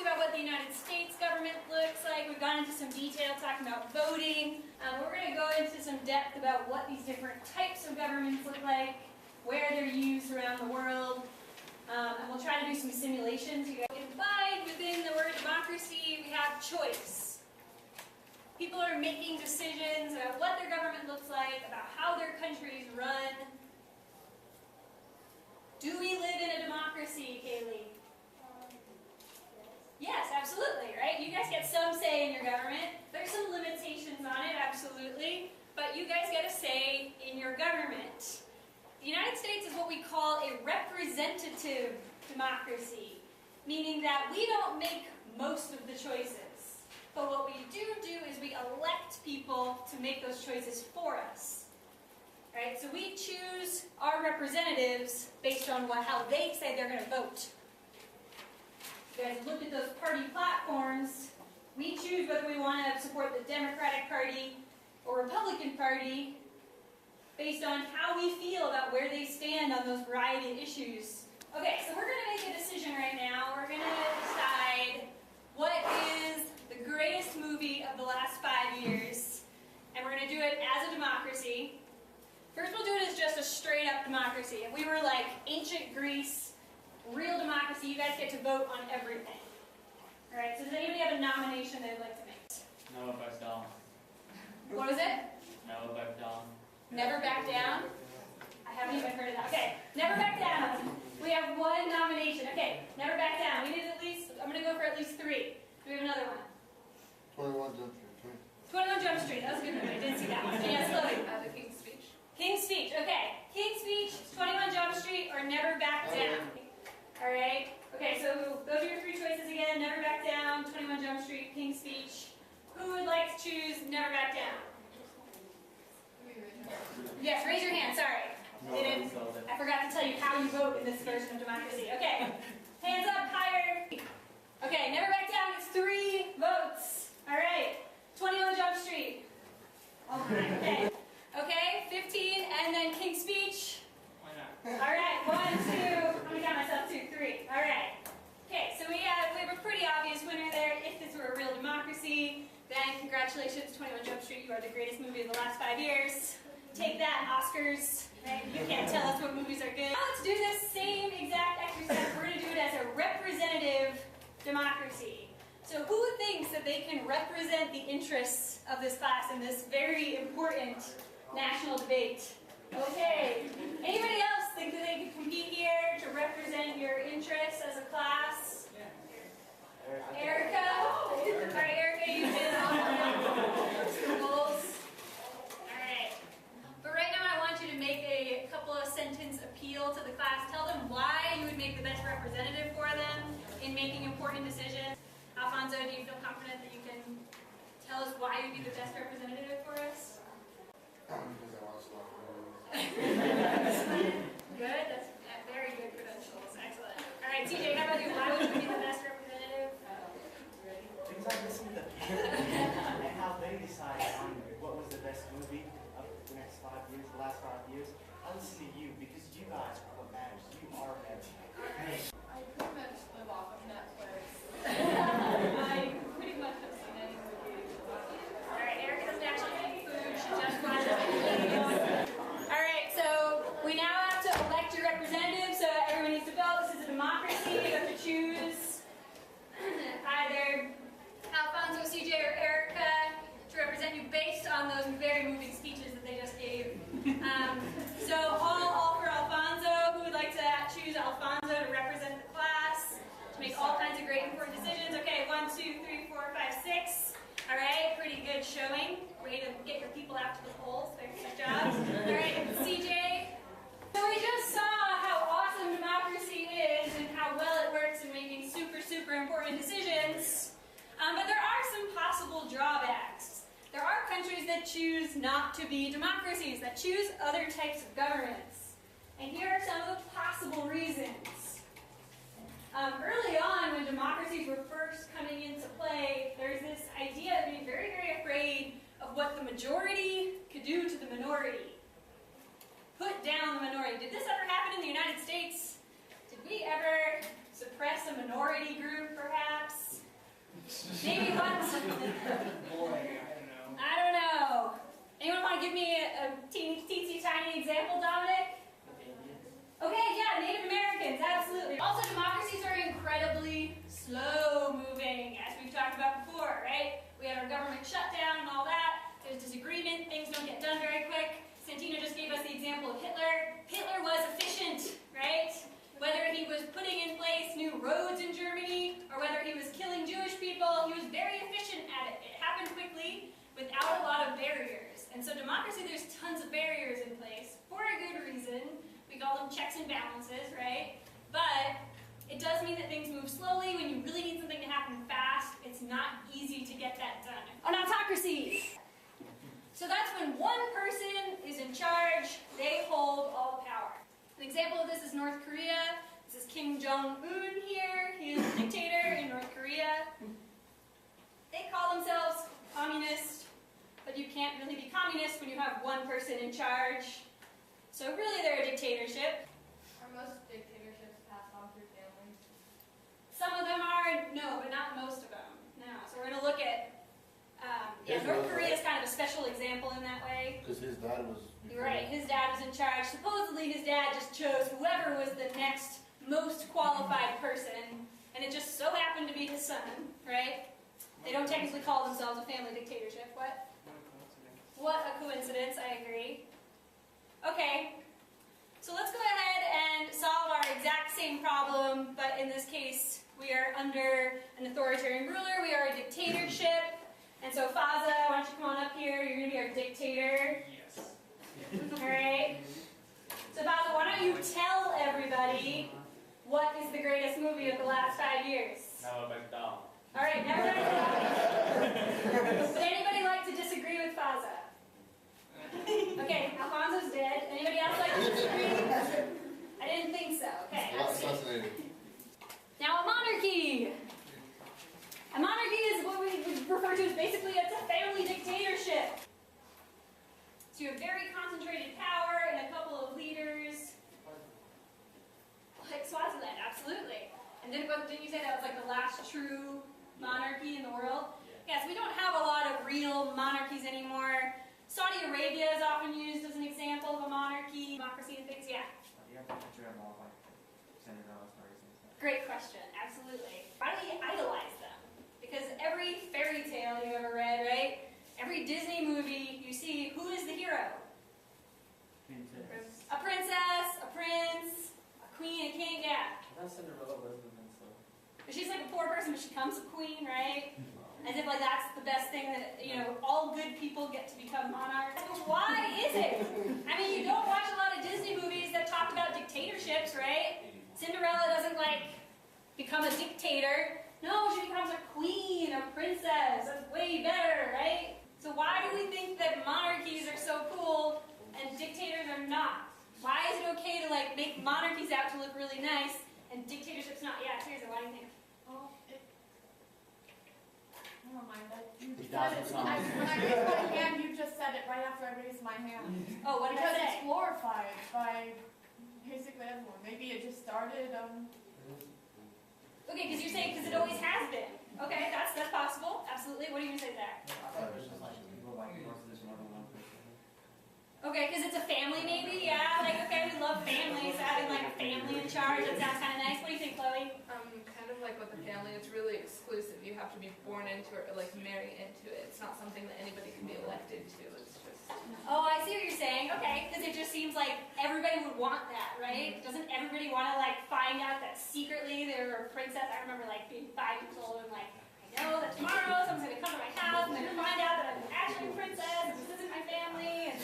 about what the United States government looks like. We've gone into some detail talking about voting. We're going to go into some depth about what these different types of governments look like, where they're used around the world, and we'll try to do some simulations. You guys implied within the word democracy, we have choice. People are making decisions about what their government looks like, about how their countries run. Do we live in a democracy, Kaylee? Yes, absolutely, right? You guys get some say in your government. There's some limitations on it, absolutely, but you guys get a say in your government. The United States is what we call a representative democracy, meaning that we don't make most of the choices. But what we do is we elect people to make those choices for us. Right? So we choose our representatives based on how they say they're going to vote. You guys looked at those party platforms. We choose whether we want to support the Democratic Party or Republican Party based on how we feel about where they stand on those variety of issues. Okay, so we're going to make a decision right now. We're going to decide what is the greatest movie of the last 5 years, and we're going to do it as a democracy. First, we'll do it as just a straight-up democracy. If we were like ancient Greece, real democracy, you guys get to vote on everything. All right, so does anybody have a nomination they'd like to make? Never back down. What was it? Never back down. Never back down? I haven't even heard of that. Okay, never back down. We have one nomination. Okay, never back down. We need at least, I'm going to go for at least 3. Do we have another one? 21 Jump Street. 21 Jump Street. That was a good movie. I didn't see that one. Yeah, slowly. The King's Speech. King's Speech. Okay. King's Speech, 21 Jump Street, or Never Back Down. All right. Okay, so those are your 3 choices again. Never Back Down, 21 Jump Street, King's Speech. Who would like to choose Never Back Down? Yes, raise your hand. Sorry. I forgot to tell you how you vote in this version of democracy. Okay. Hands up higher. Okay, Never Back Down is 3 votes. All right. 21 Jump Street. Okay. Okay, 15, and then King's Speech. Why not? All right, 1, 2. I'm gonna count myself 2, 3. All right. Okay, so we have a pretty obvious winner there. If this were a real democracy, then congratulations, 21 Jump Street. You are the greatest movie of the last 5 years. Take that, Oscars. Right? You can't tell us what movies are good. Now let's do this same exact exercise. We're gonna do it as a representative democracy. So who thinks that they can represent the interests of this class in this very important national debate? Okay. Anybody else think that they could compete here to represent your interests as a class? Yeah. Erica? All right, Erica, you did all goals. All right. But right now I want you to make a couple of sentence appeal to the class. Tell them why you would make the best representative for them in making important decisions. Alfonso, do you feel confident that you can tell us why you'd be the best representative for us? Because I watched a lot of movies. Good, that's very good credentials, excellent. All right, TJ, how about you? Why would you be the best representative? Because I listen to and how they decide on what was the best movie of the next 5 years, the last 5 years. I listen to you because you guys are what matters. You are Netflix. I pretty much live off of Netflix. I pretty much have seen any movie. All right, Erica doesn't actually make food, she just watches movies. All right, so we now have to elect your representative, so everyone needs to vote. This is a democracy. You have to choose either Alfonso, CJ, or Erica to represent you based on those very moving speeches that they just gave. So all for Alfonso. Who would like to choose Alfonso to represent the class, to make all kinds of great important decisions? Okay, 1, 2, 3, 4, 5, 6. All right, pretty good showing. Way to get your people out to the polls. Very good job. All right, CJ. So we just saw how awesome democracy is and how well it works in making super, super important decisions. But there are some possible drawbacks. There are countries that choose not to be democracies, that choose other types of governments. And here are some of the possible reasons. Early on, when democracies were first coming into play, there's this idea of being very, very afraid of what the majority could do to the minority. Put down the minority. Did this ever happen in the United States? Did we ever suppress a minority group, perhaps? Maybe once. Boy, I don't know. I don't know. Anyone want to give me a teensy tiny example, Dominic? Okay, yeah, Native Americans, absolutely. Also, democracies are incredibly slow moving, as we've talked about before, right? We had our government shutdown and all that. There's disagreement, things don't get done very quick. Santina just gave us the example of Hitler. Hitler was efficient, right? Whether he was putting in place new roads in Germany or whether he was killing Jewish people, he was very efficient at it. It happened quickly without a lot of barriers. And so democracy, there's tons of barriers in place for a good reason. We call them checks and balances, right? But it does mean that things move slowly. When you really need something to happen fast, it's not easy to get that done. An autocracy. So that's when one person is in charge, they hold all the power. An example of this is North Korea. This is Kim Jong-un here. He is a dictator in North Korea. They call themselves communist, but you can't really be communist when you have one person in charge. So really they're a dictatorship. Are most dictatorships passed on through families? Some of them are, no, but not most of them. No. So we're going to look at, North Korea is kind of a special example in that way. Because his dad was... You're right, his dad was in charge. Supposedly his dad just chose whoever was the next most qualified person, and it just so happened to be his son, right? They don't technically call themselves a family dictatorship. What? What a coincidence, I agree. Okay, so let's go ahead and solve our exact same problem, but in this case, we are under an authoritarian ruler, we are a dictatorship, and so Faza, why don't you come on up here, you're going to be our dictator. Yes. Alright, so Faza, why don't you tell everybody what is the greatest movie of the last 5 years? Noah by Stalin. Alright, everybody. Would anybody like to disagree with Faza? Okay, Alfonso's dead. Anybody else like to disagree? I didn't think so. Okay. Assassinated. Now a monarchy. A monarchy is what we would refer to as basically it's a family dictatorship. So you have very concentrated power and a couple of leaders. Like Swaziland, absolutely. And then didn't you say that was like the last true monarchy in the world? Yes, we don't have a lot of real monarchies anymore. Saudi Arabia is often used as an example of a monarchy, democracy and things, yeah. Do you have a picture of all like Cinderella stories and stuff? Great question, absolutely. Why do we idolize them? Because every fairy tale you ever read, right? Every Disney movie, you see, who is the hero? Princess. A princess, a prince, a queen, a king, yeah. I thought Cinderella was the princess. But she's like a poor person, but she becomes a queen, right? As if like that's the best thing that, all good people get to become monarchs. But why is it? I mean, you don't watch a lot of Disney movies that talk about dictatorships, right? Cinderella doesn't like become a dictator. No, she becomes a queen, a princess. That's way better, right? So why do we think that monarchies are so cool and dictators are not? Why is it okay to like make monarchies out to look really nice and dictatorships not? Yeah, seriously, why do you think? Oh, never mind. You He said doesn't it. know. When I raised my hand, you just said it right after I raised my hand. Oh, what did I Because say? it's glorified by basically everyone. Maybe it just started. Okay, because you're saying because it always has been. Okay, that's possible. Absolutely. What are you going to say there? People like most of this more than one person. Okay, because it's a family maybe? Yeah, like, okay, we love families, having like a family in charge. That sounds kind of nice. What do you think, Chloe? Kind of like with the family, it's really exclusive. You have to be born into it or like marry into it. It's not something that anybody can be elected to. It's just... Oh, I see what you're saying. Okay, because it just seems like everybody would want that, right? Doesn't everybody want to like find out that secretly they're a princess? I remember like being 5 years old and like, I know that tomorrow someone's going to come to my house and they're going to find out that I'm actually a princess and this isn't my family. And